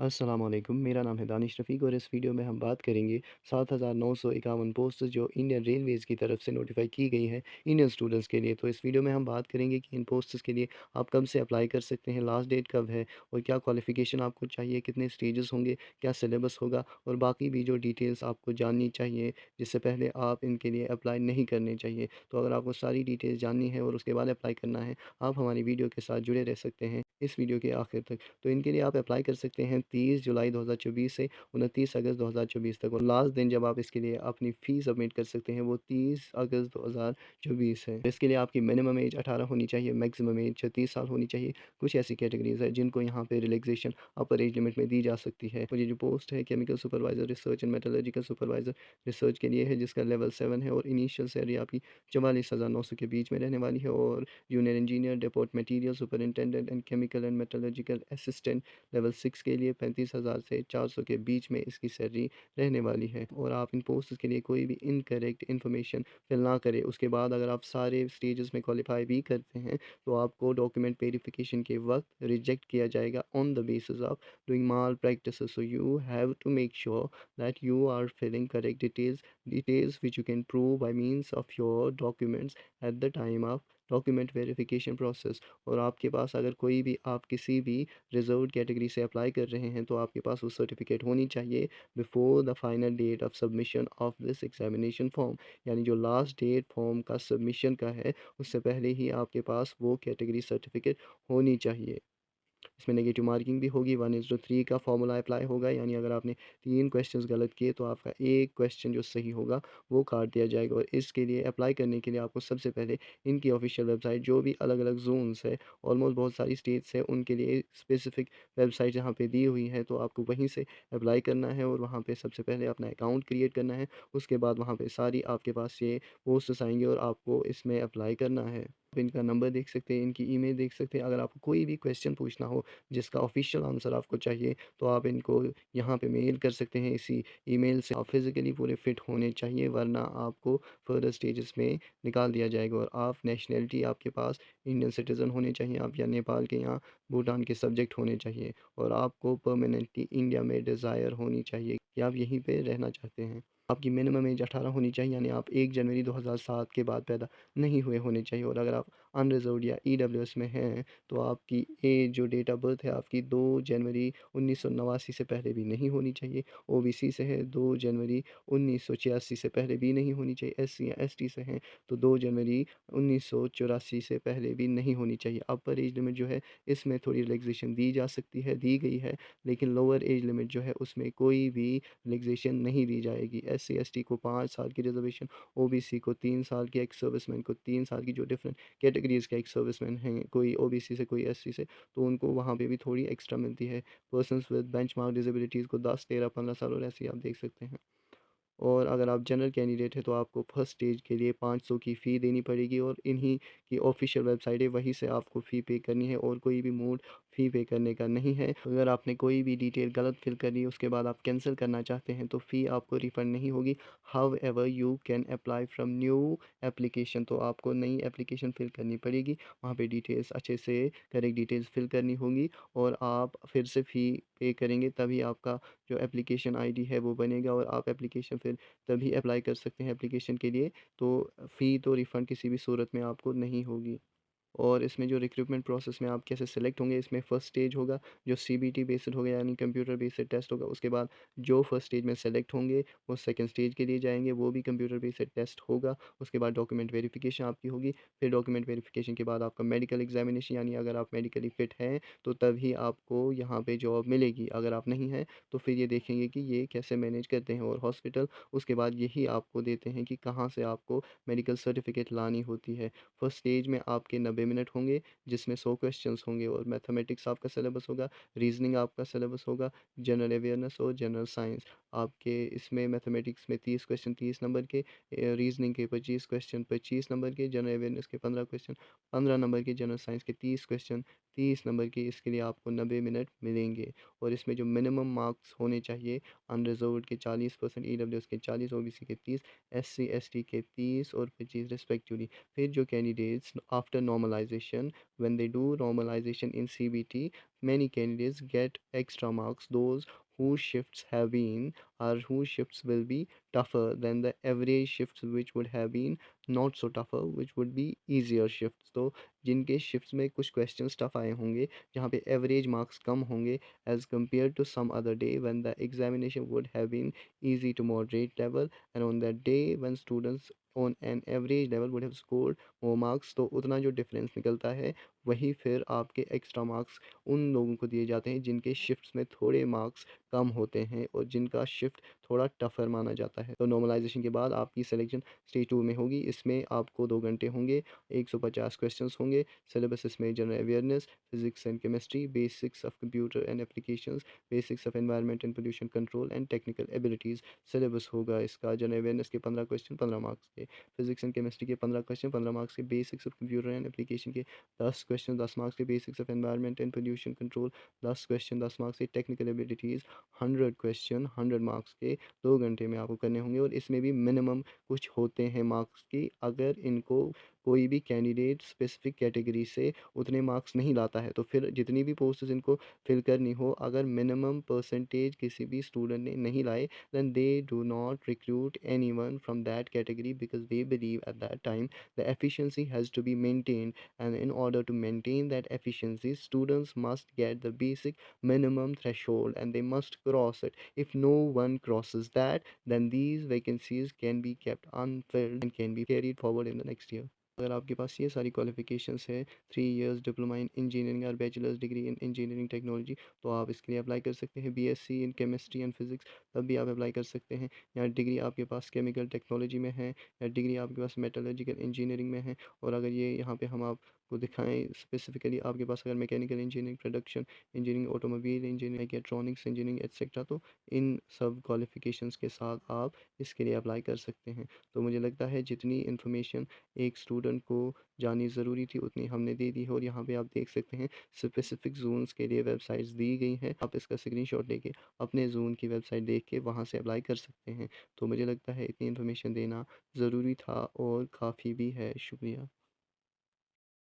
अस्सलाम वालेकुम, मेरा नाम है दानिश रफ़ीक और इस वीडियो में हम बात करेंगे 7,951 पोस्ट जो इंडियन रेलवेज़ की तरफ से नोटिफाई की गई है इंडियन स्टूडेंट्स के लिए। तो इस वीडियो में हम बात करेंगे कि इन पोस्ट्स के लिए आप कब से अप्लाई कर सकते हैं, लास्ट डेट कब है और क्या क्वालिफ़िकेशन आपको चाहिए, कितने स्टेजेस होंगे, क्या सिलेबस होगा और बाकी भी जो डिटेल्स आपको जाननी चाहिए जिससे पहले आप इनके लिए अप्लाई नहीं करने चाहिए। तो अगर आपको सारी डिटेल्स जाननी है और उसके बाद अप्लाई करना है, आप हमारी वीडियो के साथ जुड़े रह सकते हैं इस वीडियो के आखिर तक। तो इनके लिए आप अप्लाई कर सकते हैं 30 जुलाई 2024 से 29 अगस्त 2024 तक और लास्ट दिन जब आप इसके लिए अपनी फ़ी सबमिट कर सकते हैं वो 30 अगस्त 2024 है। इसके लिए आपकी मिनिमम एज 18 होनी चाहिए, मैक्सिमम एज 36 साल होनी चाहिए। कुछ ऐसी कैटेगरीज़ है जिनको यहाँ पे रिलैक्सेशन अपर एज लिमिट में दी जा सकती है। और ये जो पोस्ट है chemical supervisor research and metallurgical supervisor research के लिए है जिसका लेवल 7 है और इनिशियल सैलरी आपकी 44,900 के बीच में रहने वाली है। और junior engineer, deputy material superintendent and chemical and metallurgical assistant level 6 के लिए 35,000 से 400 के बीच में इसकी सैलरी रहने वाली है। और आप इन पोस्ट के लिए कोई भी इनकरेक्ट इन्फॉर्मेशन फिल ना करें। उसके बाद अगर आप सारे स्टेजेस में क्वालिफाई भी करते हैं तो आपको डॉक्यूमेंट वेरिफिकेशन के वक्त रिजेक्ट किया जाएगा on the basis of doing malpractice. So you have to make sure that you are filling correct details which you can prove by means of your documents at the time of document verification process. और आपके पास अगर कोई भी आप किसी भी reserved category से apply कर रहे हैं तो आपके पास वो सर्टिफिकेट होनी चाहिए before the final date of submission of this examination form. यानी जो लास्ट डेट फॉर्म का सबमिशन का है उससे पहले ही आपके पास वो कैटेगरी सर्टिफिकेट होनी चाहिए। इसमें नेगेटिव मार्किंग भी होगी। 1:3 का फॉर्मूला अप्लाई होगा, यानी अगर आपने 3 क्वेश्चंस गलत किए तो आपका एक क्वेश्चन जो सही होगा वो काट दिया जाएगा। और इसके लिए अप्लाई करने के लिए आपको सबसे पहले इनकी ऑफिशियल वेबसाइट जो भी अलग अलग जोन्स है, ऑलमोस्ट बहुत सारी स्टेट्स है, उनके लिए स्पेसिफिक वेबसाइट जहाँ पे दी हुई है तो आपको वहीं से अप्लाई करना है और वहाँ पे सबसे पहले अपना अकाउंट क्रिएट करना है। उसके बाद वहाँ पे सारी आपके पास ये पोस्ट्स आएंगे और आपको इसमें अप्लाई करना है। आप इनका नंबर देख सकते हैं, इनकी ईमेल देख सकते हैं। अगर आपको कोई भी क्वेश्चन पूछना हो जिसका ऑफिशियल आंसर आपको चाहिए तो आप इनको यहाँ पे मेल कर सकते हैं इसी ईमेल से। आप फिज़िकली पूरे फिट होने चाहिए वरना आपको फर्दर स्टेजेस में निकाल दिया जाएगा। और आप नेशनैलिटी आपके पास इंडियन सिटीज़न होने चाहिए, आप या नेपाल के या भूटान के सब्जेक्ट होने चाहिए। और आपको परमानेंटली इंडिया में डिज़ायर होनी चाहिए कि आप यहीं पे रहना चाहते हैं। आपकी मिनिमम एज 18 होनी चाहिए, यानी आप 1 जनवरी 2007 के बाद पैदा नहीं हुए होने चाहिए। और अगर आप अनरिज़र्व्ड या ईडब्ल्यूएस में हैं तो आपकी एज जो डेट ऑफ बर्थ है आपकी 2 जनवरी 1989 से पहले भी नहीं होनी चाहिए। ओबीसी से है 2 जनवरी 1986 से पहले भी नहीं होनी चाहिए। एससी या एसटी से हैं तो 2 जनवरी 1984 से पहले भी नहीं होनी चाहिए। अपर एज लिमिट जो है इसमें थोड़ी रिलैक्सेशन दी जा सकती है, दी गई है, लेकिन लोअर एज लिमिट जो है उसमें कोई भी रिलैक्सेशन नहीं दी जाएगी। एससी एसटी को 5 साल की रिजर्वेशन, ओबीसी को 3 साल की, एक्स सर्विसमैन को 3 साल की, जो डिफरेंट कैटेगरीज़ के एक्स सर्विसमैन हैं, कोई ओबीसी से कोई एससी से, तो उनको वहाँ पे भी थोड़ी एक्स्ट्रा मिलती है। पर्सन्स विद बेंचमार्क डिसेबिलिटीज़ को 10, 13, 15 साल और ऐसे ही आप देख सकते हैं। और अगर आप जनरल कैंडिडेट हैं तो आपको फर्स्ट स्टेज के लिए 500 की फ़ी देनी पड़ेगी और इन्हीं की ऑफिशियल वेबसाइट है, वहीं से आपको फ़ी पे करनी है और कोई भी मोड फ़ी पे करने का नहीं है। अगर आपने कोई भी डिटेल गलत फिल करी उसके बाद आप कैंसिल करना चाहते हैं तो फ़ी आपको रिफ़ंड नहीं होगी। How ever you can apply from new application, तो आपको नई एप्लीकेशन फ़िल करनी पड़ेगी। वहाँ पे डिटेल्स अच्छे से करेक्ट डिटेल्स फिल करनी होगी और आप फिर से फ़ी पे करेंगे तभी आपका जो एप्लीकेशन आईडी है वो बनेगा और आप एप्लीकेशन फिर तभी अप्लाई कर सकते हैं एप्लीकेशन के लिए। तो फ़ी तो रिफ़ंड किसी भी सूरत में आपको नहीं होगी। और इसमें जो रिक्रूटमेंट प्रोसेस में आप कैसे सेलेक्ट होंगे, इसमें फर्स्ट स्टेज होगा जो सीबीटी बेस्ड होगा, यानी कंप्यूटर बेस्ड टेस्ट होगा। उसके बाद जो फर्स्ट स्टेज में सेलेक्ट होंगे वो सेकंड स्टेज के लिए जाएंगे, वो भी कंप्यूटर बेस्ड टेस्ट होगा। उसके बाद डॉक्यूमेंट वेरिफिकेशन आपकी होगी। फिर डॉक्यूमेंट वेरिफिकेशन के बाद आपका मेडिकल एग्जामिनेशन, यानी अगर आप मेडिकली फिट हैं तो तभी आपको यहाँ पे जॉब मिलेगी। अगर आप नहीं हैं तो फिर ये देखेंगे कि ये कैसे मैनेज करते हैं। और हॉस्पिटल उसके बाद यही आपको देते हैं कि कहाँ से आपको मेडिकल सर्टिफिकेट लानी होती है। फर्स्ट स्टेज में आपके 90 मिनट होंगे जिसमें 100 क्वेश्चंस होंगे और मैथमेटिक्स आपका सिलेबस होगा, रीजनिंग आपका सिलेबस होगा, जनरल अवेयरनेस और जनरल साइंस आपके। इसमें मैथमेटिक्स में 30 क्वेश्चन 30 नंबर के, रीजनिंग के 25 क्वेश्चन 25 नंबर के, जनरल अवेयरनेस के 15 क्वेश्चन 15 नंबर के, जनरल साइंस के 30 क्वेश्चन 30 नंबर की इसके लिए आपको 90 मिनट मिलेंगे। और इसमें जो मिनिमम मार्क्स होने चाहिए, अनरिज़र्व्ड के 40%, ईडब्ल्यूएस के 40, ओबीसी के 30, एससी एसटी के 30 और 25 रिस्पेक्टिवली। फिर जो candidates after normalisation, when they do normalisation in CBT, many candidates get extra marks, those whose shifts have been or whose shifts will be tougher than the average shifts, which would have been not so tougher, which would be easier shifts। तो जिनके shifts में कुछ questions tough आए होंगे, जहाँ पे average marks कम होंगे as compare to some other day when the examination would have been easy to moderate level, and on that day when students on an average level would have scored more marks, तो उतना जो difference निकलता है वही फिर आपके extra marks उन लोगों को दिए जाते हैं जिनके शिफ्ट्स में थोड़े मार्क्स कम होते हैं और जिनका शिफ्ट थोड़ा टफर माना जाता है। तो नॉर्मलाइजेशन के बाद आपकी सिलेक्शन स्टेज 2 में होगी। इसमें आपको 2 घंटे होंगे, 150 क्वेश्चंस होंगे। सिलेबस इसमें general awareness, physics and chemistry, basics of computer and applications, basics of environment and pollution control and technical abilities. Syllabus होगा इसका जनरल अवेयरनेस के 15 क्वेश्चन 15 मार्क्स के, फिजिक्स एंड केमिस्ट्री के 15 क्वेश्चन 15 मार्क्स के, basics of computer and application के 10 question 10 marks के, basics of environment and pollution control 10 question 10 marks के, technical abilities 100 question 100 marks के 2 घंटे में आपको करने होंगे। और इसमें भी मिनिमम कुछ होते हैं मार्क्स की, अगर इनको कोई भी कैंडिडेट स्पेसिफिक कैटेगरी से उतने मार्क्स नहीं लाता है तो फिर जितनी भी पोस्ट्स इनको फिल करनी हो, अगर मिनिमम परसेंटेज किसी भी स्टूडेंट ने नहीं लाए, then they do not recruit anyone from that category because they believe at that time the efficiency has to be maintained, and in order to maintain that efficiency students must get the basic minimum threshold and they must cross it. If no one crosses that, then these vacancies can be kept unfilled and can be carried forward in the next year। अगर आपके पास ये सारी qualifications है, 3 years diploma in engineering और bachelors degree in engineering technology, तो आप इसके लिए अप्लाई कर सकते हैं। BSc in chemistry and physics, तब भी आप अप्लाई कर सकते हैं। या डिग्री आपके पास केमिकल टेक्नोलॉजी में है, या डिग्री आपके पास मेटलर्जिकल इंजीनियरिंग में है। और अगर ये यहाँ पे हम आपको दिखाएँ स्पेसिफ़िकली, आपके पास अगर mechanical engineering, production engineering, automobile engineering, mechatronics engineering etcetera, तो इन सब क्वालिफ़िकेशंस के साथ आप इसके लिए अप्लाई कर सकते हैं। तो मुझे लगता है जितनी इन्फॉर्मेशन एक स्टूडेंट को जाननी ज़रूरी थी उतनी हमने दे दी है। और यहाँ पे आप देख सकते हैं स्पेसिफिक जोन्स के लिए वेबसाइट्स दी गई हैं। आप इसका स्क्रीनशॉट लेके अपने जोन की वेबसाइट देख के वहाँ से अप्लाई कर सकते हैं। तो मुझे लगता है इतनी इन्फॉर्मेशन देना ज़रूरी था और काफ़ी भी है। शुक्रिया।